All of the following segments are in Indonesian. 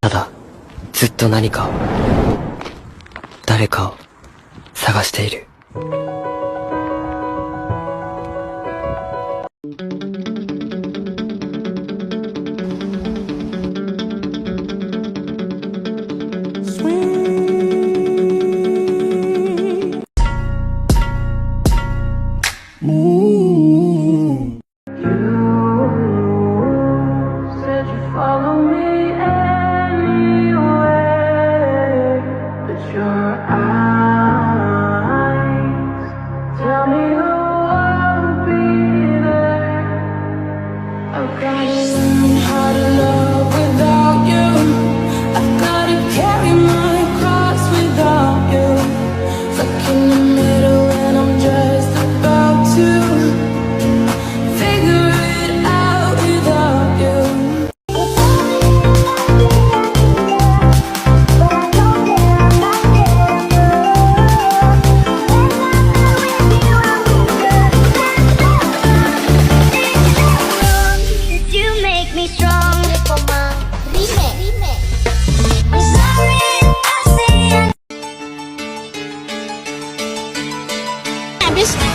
ただずっと何かを誰かを探している。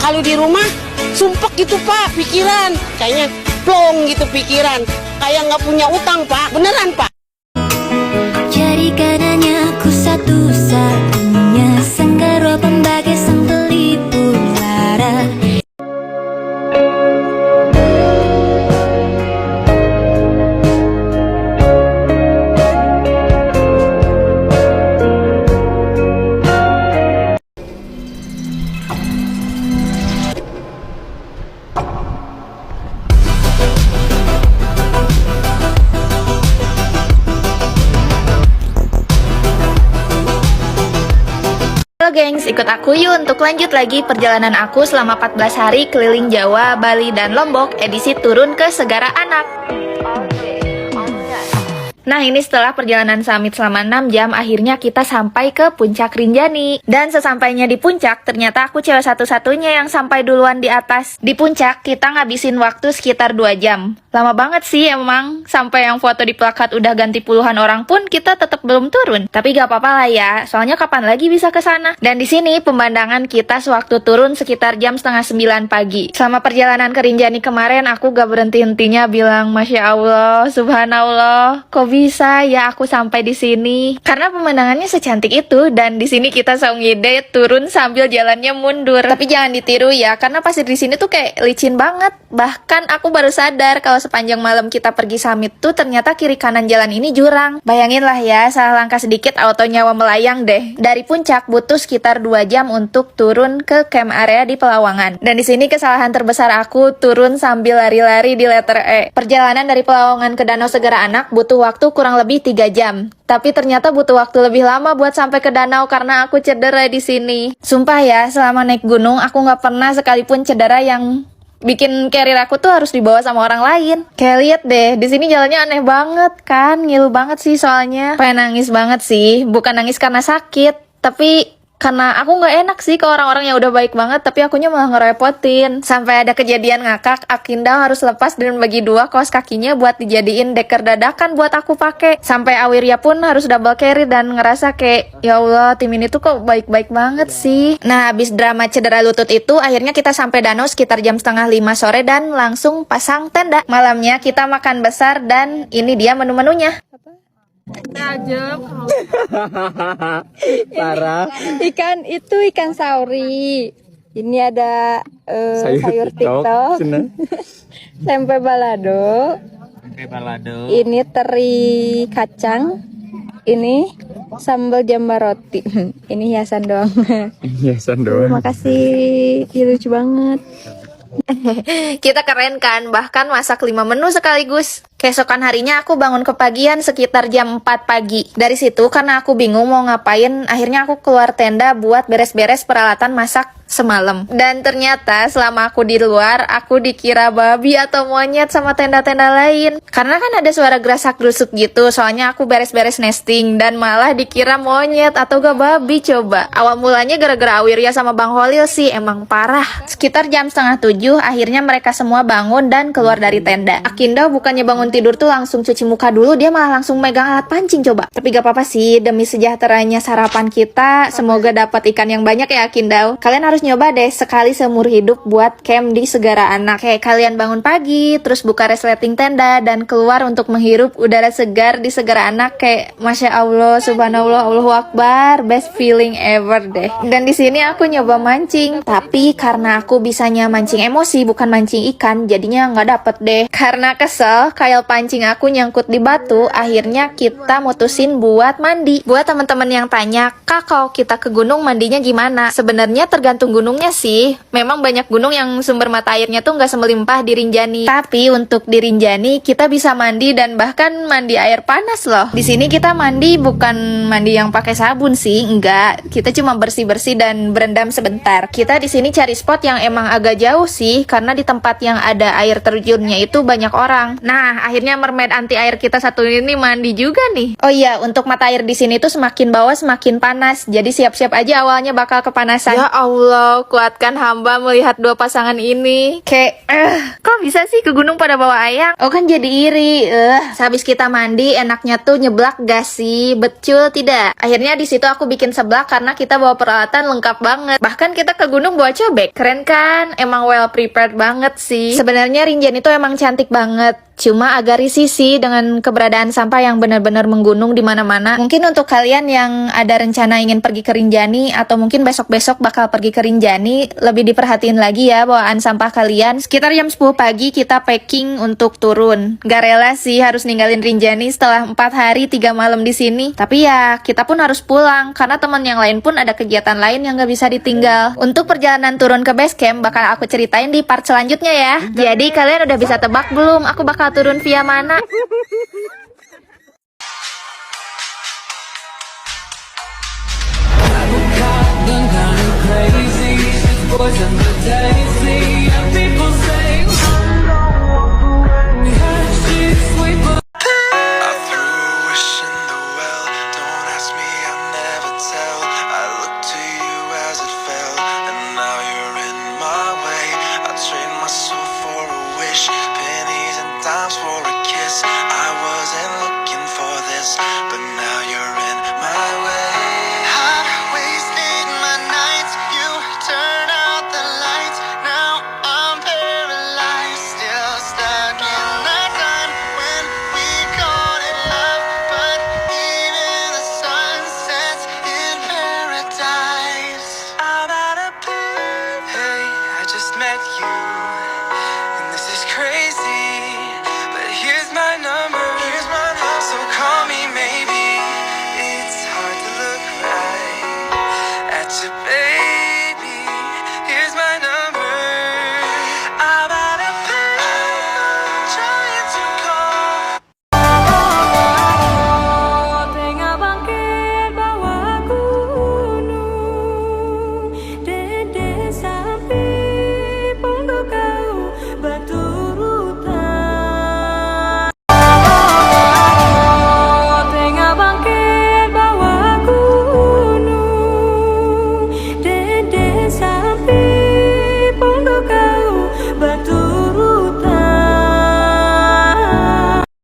Kalau di rumah sumpek gitu Pak, pikiran kayaknya plong gitu pikiran, kayak nggak punya utang Pak, beneran Pak. Jadikan hanya aku satu-satunya sanggara pembagai sang pelipur lara. Halo gengs, ikut aku yuk untuk lanjut lagi perjalanan aku selama 14 hari keliling Jawa, Bali, dan Lombok edisi turun ke Segara Anak. Nah ini setelah perjalanan summit selama 6 jam, akhirnya kita sampai ke Puncak Rinjani. Dan sesampainya di puncak, ternyata aku cewek satu-satunya yang sampai duluan di atas. Di puncak, kita ngabisin waktu sekitar 2 jam. Lama banget sih emang, sampai yang foto di plakat udah ganti puluhan orang pun kita tetap belum turun. Tapi gak apa-apa lah ya, soalnya kapan lagi bisa ke sana. Dan di sini pemandangan kita sewaktu turun sekitar jam setengah 9 pagi. Selama perjalanan ke Rinjani kemarin, aku gak berhenti-hentinya bilang Masya Allah, Subhanallah, kok bisa ya aku sampai di sini. Karena pemandangannya secantik itu, dan di sini kita ngide turun sambil jalannya mundur. Tapi jangan ditiru ya, karena pasir di sini tuh kayak licin banget. Bahkan aku baru sadar kalau sepanjang malam kita pergi summit tuh ternyata kiri kanan jalan ini jurang. Bayangin lah ya, salah langkah sedikit auto nyawa melayang deh. Dari puncak butuh sekitar 2 jam untuk turun ke camp area di Pelawangan. Dan di sini kesalahan terbesar aku, turun sambil lari-lari di letter E. Perjalanan dari Pelawangan ke Danau Segara Anak butuh waktu kurang lebih 3 jam. Tapi ternyata butuh waktu lebih lama buat sampai ke danau karena aku cedera di sini. Sumpah ya, selama naik gunung aku nggak pernah sekalipun cedera yang bikin karir aku tuh harus dibawa sama orang lain. Kayak lihat deh, di sini jalannya aneh banget kan, ngilu banget sih soalnya. Pengen nangis banget sih, bukan nangis karena sakit, tapi karena aku nggak enak sih ke orang-orang yang udah baik banget, tapi akunya malah ngerepotin. Sampai ada kejadian ngakak, Akinda harus lepas dan bagi 2 kaos kakinya buat dijadiin deker dadakan buat aku pakai. Sampai Awirya pun harus double carry dan ngerasa kayak, ya Allah, tim ini tuh kok baik-baik banget sih. Nah, habis drama cedera lutut itu, akhirnya kita sampai danau sekitar jam setengah 5 sore dan langsung pasang tenda. Malamnya kita makan besar dan ini dia menu-menunya. Parah. Ikan sauri. Ini ada sayur TikTok. Tempe balado. Ini teri kacang. Ini sambal jamba roti. Ini hiasan doang. Hiasan doang. Terima kasih. Lucu banget. Kita keren kan, bahkan masak 5 menu sekaligus. Keesokan harinya aku bangun kepagian sekitar jam 4 pagi. Dari situ karena aku bingung mau ngapain, akhirnya aku keluar tenda buat beres-beres peralatan masak. semalam. Dan ternyata selama aku di luar, aku dikira babi atau monyet sama tenda-tenda lain. Karena kan ada suara gerasak-gerusuk gitu, soalnya aku beres-beres nesting dan malah dikira monyet atau gak babi coba. Awal mulanya gara-gara Awirya sama Bang Holil sih, emang parah. Sekitar jam 6:30, akhirnya mereka semua bangun dan keluar dari tenda. Akinda bukannya bangun tidur tuh langsung cuci muka dulu, dia malah langsung megang alat pancing coba. Tapi gak apa-apa sih, demi sejahteranya sarapan kita, semoga dapat ikan yang banyak ya Akinda. Kalian harus nyoba deh sekali seumur hidup buat camp di Segara Anak. Kayak kalian bangun pagi, terus buka resleting tenda dan keluar untuk menghirup udara segar di Segara Anak, kayak Masya Allah, Subhanallah, Allahu Akbar, best feeling ever deh. Dan di sini aku nyoba mancing, tapi karena aku bisanya mancing emosi bukan mancing ikan, jadinya nggak dapet deh. Karena kesel, kail pancing aku nyangkut di batu, akhirnya kita mutusin buat mandi. Buat teman-teman yang tanya, Kak, kalau kita ke gunung mandinya gimana? Sebenarnya tergantung gunungnya sih. Memang banyak gunung yang sumber mata airnya tuh nggak semelimpah di Rinjani. Tapi untuk di Rinjani kita bisa mandi dan bahkan mandi air panas loh. Di sini kita mandi bukan mandi yang pakai sabun sih, enggak. Kita cuma bersih-bersih dan berendam sebentar. Kita di sini cari spot yang emang agak jauh sih, karena di tempat yang ada air terjunnya itu banyak orang. Nah, akhirnya mermaid anti air kita satu ini mandi juga nih. Oh iya, untuk mata air di sini tuh semakin bawah semakin panas. Jadi siap-siap aja awalnya bakal kepanasan. Ya Allah, kuatkan hamba melihat dua pasangan ini. Kayak, kok bisa sih ke gunung pada bawa ayang? Oh kan jadi iri. Sehabis kita mandi, enaknya tuh nyeblak gak sih? Betul tidak? Akhirnya di situ aku bikin seblak karena kita bawa peralatan lengkap banget. Bahkan kita ke gunung bawa cobek. Keren kan? Emang well prepared banget sih. Sebenarnya Rinjani itu emang cantik banget. Cuma agak risih sih dengan keberadaan sampah yang benar-benar menggunung di mana-mana. Mungkin untuk kalian yang ada rencana ingin pergi ke Rinjani atau mungkin besok-besok bakal pergi ke Rinjani, lebih diperhatiin lagi ya bawaan sampah kalian. Sekitar jam 10 pagi kita packing untuk turun. Gak rela sih harus ninggalin Rinjani setelah 4 hari 3 malam di sini. Tapi ya kita pun harus pulang karena teman yang lain pun ada kegiatan lain yang gak bisa ditinggal. Untuk perjalanan turun ke base camp bakal aku ceritain di part selanjutnya ya. Jadi kalian udah bisa tebak belum? Aku bakal turun via mana? For a kiss, I wasn't looking for this, but now you're in my way. I've wasted my nights, you turn out the lights. Now I'm paralyzed, still stuck in that time when we called it love. But even the sun sets in paradise. I'm out of pain. Hey, I just met you, and this is crazy.